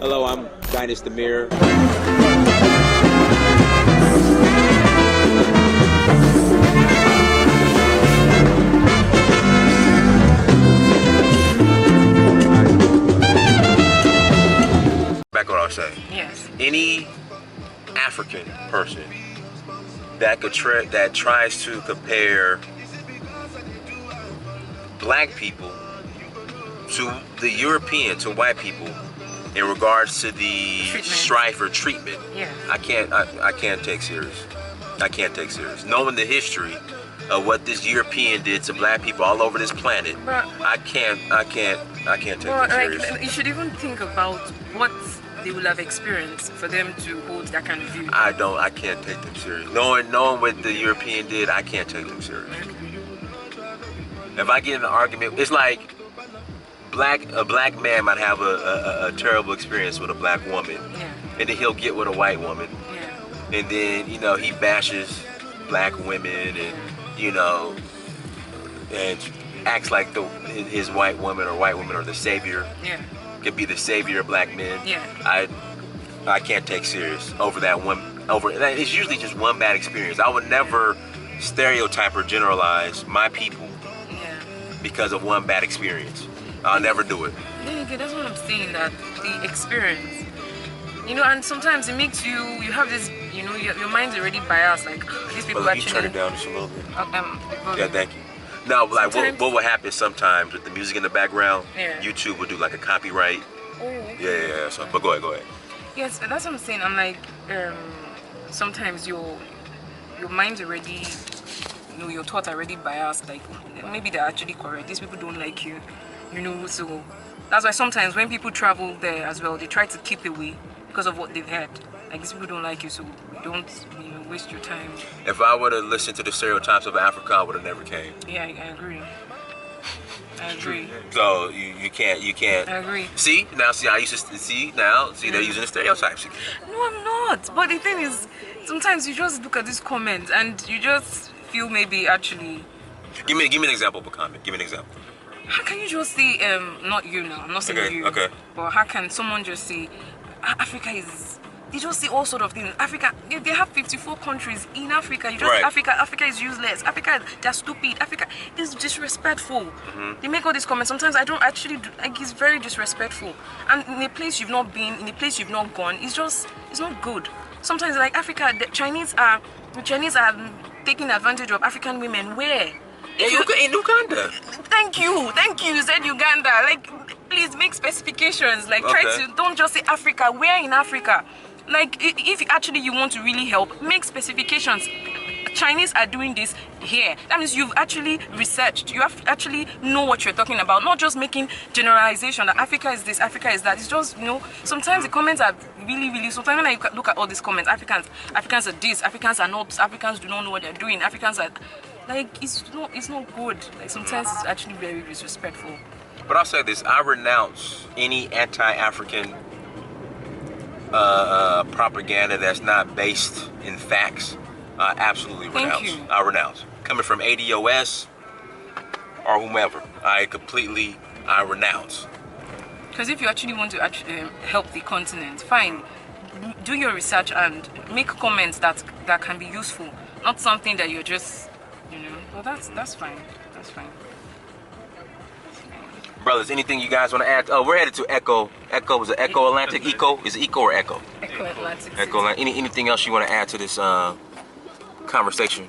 Hello, I'm Dinus the Mirror. Back what I was saying. Yes. Any African person that that tries to compare black people to the European, to white people, in regards to the strife or treatment, yeah, I can't take serious. I can't take serious. Knowing the history of what this European did to black people all over this planet, but, I can't take them serious. Like, you should even think about what they will have experienced for them to hold that kind of view. I can't take them serious. Knowing what the European did, I can't take them serious. If I get in an argument, it's like a black man might have a terrible experience with a black woman, yeah, and then he'll get with a white woman, yeah, and then he bashes black women and and acts like his white woman are the savior. Yeah. Could be the savior of black men. Yeah. I can't take serious over that one. It's usually just one bad experience. I would never stereotype or generalize my people because of one bad experience. I'll never do it. Yeah, that's what I'm saying, that the experience, and sometimes it makes you have this, your mind's already biased, like these people But actually. you turn it down just a little bit. Yeah, thank you. No, like what will happen sometimes with the music in the background? Yeah. YouTube will do like a copyright. Oh, okay. Yeah. So, but go ahead. Yes, that's what I'm saying. I'm like, sometimes your mind's already, your thoughts are already biased. Like maybe they're actually correct. These people don't like you, So that's why sometimes when people travel there as well, they try to keep away because of what they've had. Like these people don't like you, so don't waste your time. If I would have listened to the stereotypes of Africa, I would have never came. Yeah, I agree. I agree. So you can't. I agree. See, I used to see they're using the stereotypes again. No, I'm not. But the thing is, sometimes you just look at these comments and you just feel maybe actually. Give me an example of a comment. Give me an example. How can you just say, not you now, I'm not saying you. Okay. But how can someone just say, Africa is, they just say all sort of things. Africa, they have 54 countries in Africa. You just right. say Africa is useless. Africa, they're stupid. Africa is disrespectful. Mm-hmm. They make all these comments. Sometimes I don't actually, like, it's very disrespectful. And in a place you've not been, in a place you've not gone, it's not good. Sometimes, like Africa, the Chinese are taking advantage of African women. Where? In Uganda. Thank you. You said Uganda. Like, please make specifications. Like, don't just say Africa. Where in Africa? Like, if actually you want to really help, make specifications. Chinese are doing this here. That means you've actually researched. You have to actually know what you're talking about. Not just making generalization that Africa is this, Africa is that. It's just, sometimes the comments are really, really. Sometimes when I look at all these comments, Africans are this, Africans are not, Africans do not know what they're doing. Africans are. Like, it's not good. Like, sometimes it's actually very disrespectful. But I'll say this, I renounce any anti-African propaganda that's not based in facts. I absolutely renounce. Thank you. I renounce. Coming from ADOS or whomever, I renounce. Because if you actually want to help the continent, fine. Do your research and make comments that can be useful. Not something that you're just... Well, that's fine. That's fine. Brothers, anything you guys want to add? Oh, we're headed to Echo. Echo, was it Echo Atlantic? Eco? Is it Eco or Echo? Echo Atlantic. Echo Atlantic. Anything else you want to add to this conversation?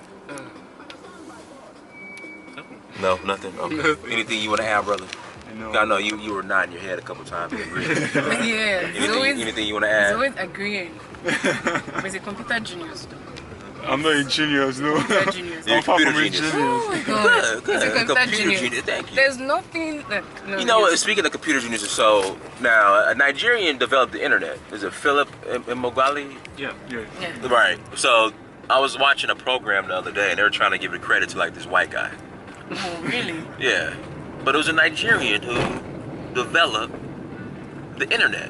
No, nothing? Okay. Anything you want to add, brother? I know you were nodding your head a couple times. Yeah. Anything you want to add? He's always agreeing. He's a computer genius. I'm not a genius, no. Computer genius. You're a computer genius. Oh my god. Good. He's a computer genius. genius. Thank you. There's nothing that... Speaking of computer geniuses, so now a Nigerian developed the internet. Is it Philip Emeagwali? Yeah. Right. So I was watching a program the other day, and they were trying to give the credit to like this white guy. Oh, really? Yeah. But it was a Nigerian who developed the internet.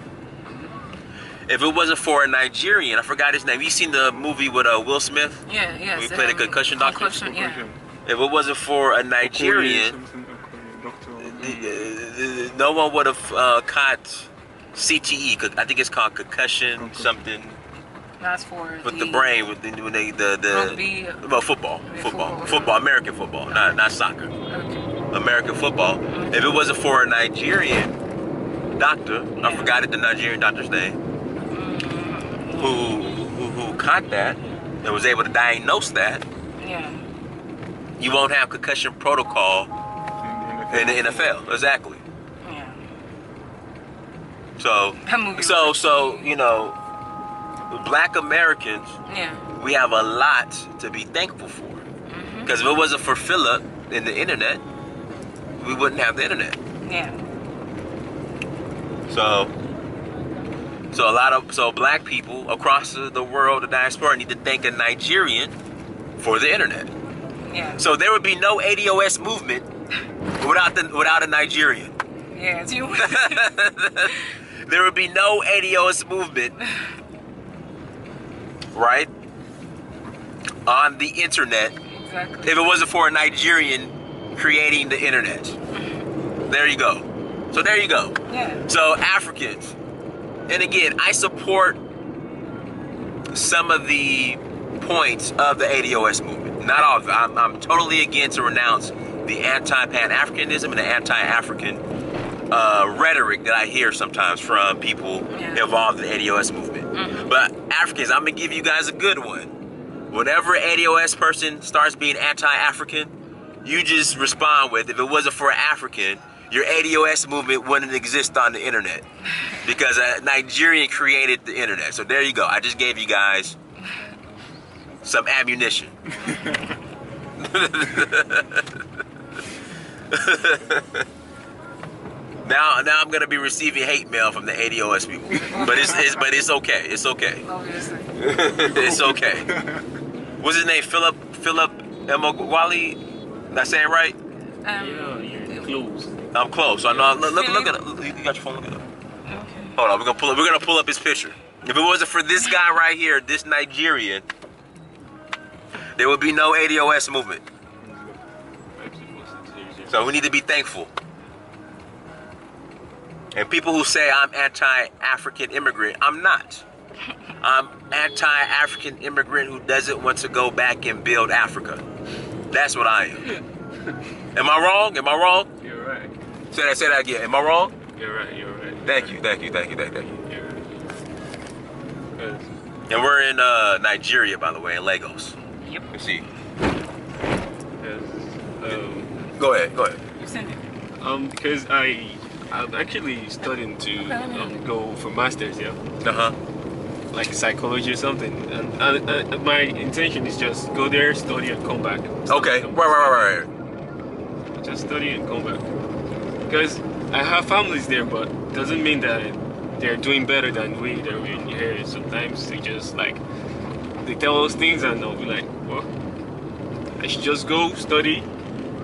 If it wasn't for a Nigerian, I forgot his name. You seen the movie with Will Smith? Yeah. We played a concussion doctor. Concussion, yeah. If it wasn't for a Nigerian, no one would have caught CTE. I think it's called concussion something. That's for With the brain, with when they the rugby. well, football, American football, not soccer. Okay. American football. If it wasn't for a Nigerian doctor, I forgot the Nigerian doctor's name, who caught that and was able to diagnose that. Yeah. You won't have concussion protocol in the NFL. Exactly. Yeah. So you know, Black Americans, we have a lot to be thankful for. Because if it wasn't for Philip and the internet, we wouldn't have the internet. Yeah. So Black people across the world, the diaspora, need to thank a Nigerian for the internet. Yeah. So there would be no ADOS movement without a Nigerian. Yeah. There would be no ADOS movement, right, on the internet. Exactly. If it wasn't for a Nigerian creating the internet. There you go. So there you go. Yeah. So Africans, and again, I support some of the points of the ADOS movement. Not all of it. I'm totally against to renounce the anti-Pan-Africanism and the anti-African rhetoric that I hear sometimes from people involved in the ADOS movement. But Africans, I'm going to give you guys a good one. Whenever an ADOS person starts being anti-African, you just respond with, if it wasn't for an African, your ADOS movement wouldn't exist on the internet. Because a Nigerian created the internet. So there you go. I just gave you guys some ammunition. Now I'm gonna be receiving hate mail from the ADOS people, but it's okay. It's okay. Obviously. It's okay. What's his name? Philip Emogwali? Am I saying right? Yeah, you're close. I'm close. I know. Look at it. You got your phone. Look at it. Okay. Hold on. We're gonna pull up his picture. If it wasn't for this guy right here, this Nigerian, there would be no ADOS movement. So we need to be thankful. And people who say I'm anti-African immigrant, I'm not. I'm anti-African immigrant who doesn't want to go back and build Africa. That's what I am. Am I wrong? Am I wrong? You're right. Say that again. Am I wrong? You're right. You're right. Thank you. You're right. And we're in Nigeria, by the way, in Lagos. Yep. Let's see. Go ahead. You send it. Because I'm actually studying to go for masters, like psychology or something, and my intention is just go there, study, and come back. Okay, right. Just study and come back. Because I have families there, but doesn't mean that they're doing better than we that we're in here. Sometimes they just like they tell us things, and I'll be like, well, I should just go study,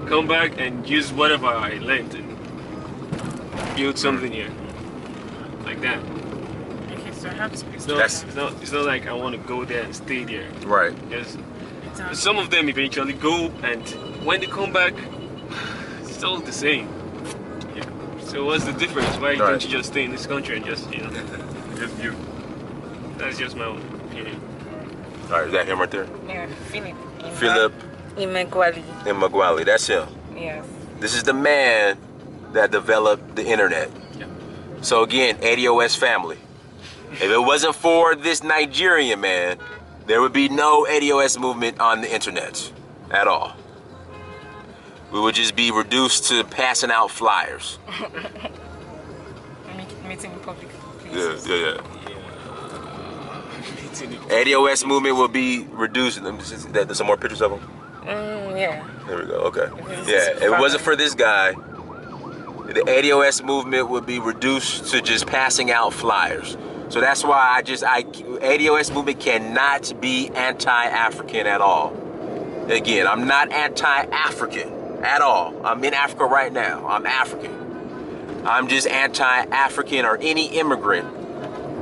come back, and use whatever I learned and build something here, like that. Okay, so I have to. It's not like I want to go there and stay there. Right. Yes. Some of them eventually go, and when they come back, it's all the same. Yeah. So what's the difference? Why don't you just stay in this country and just just you? That's just my own opinion. All right, is that him right there? Yeah, Philip Emogwali. That's him. Yes. This is the man that developed the internet. Yeah. So again, ADOS family. If it wasn't for this Nigerian man, there would be no ADOS movement on the internet at all. We would just be reduced to passing out flyers. Meeting in public. Yeah. ADOS movement will be reduced. There's some more pictures of him? Yeah. There we go, okay. Yeah, if it wasn't for this guy, the ADOS movement would be reduced to just passing out flyers. So that's why ADOS movement cannot be anti-African at all. Again, I'm not anti-African at all. I'm in Africa right now. I'm African. I'm just anti-African or any immigrant,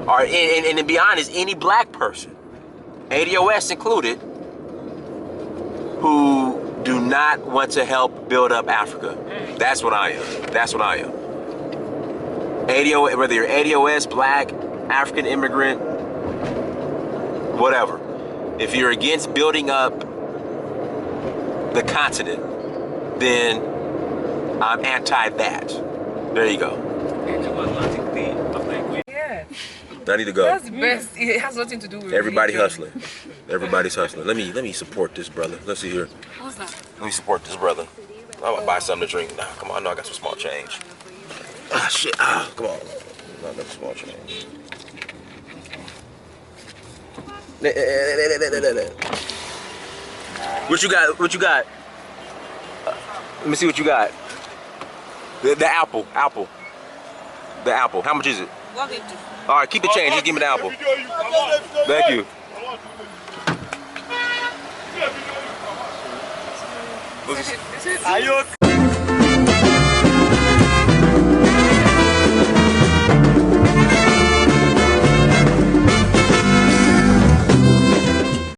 or and to be honest, any black person, ADOS included, who do not want to help build up Africa. That's what I am. That's what I am. ADO, whether you're ADOS, black, African immigrant, whatever. If you're against building up the continent, then I'm anti that. There you go. Yeah. I need to go. That's the best. It has nothing to do with Everybody religion. hustling. Everybody's hustling. Let me support this brother. Let's see here. What's that? Let me support this brother. I'm gonna buy something to drink. Nah, come on, I know I got some small change. Ah, shit. Ah, come on. Not enough small change. What you got? What you got? Let me see what you got. The apple. Apple. The apple. How much is it? 150. All right, keep the change. Just give me the apple. Thank you. Are you okay?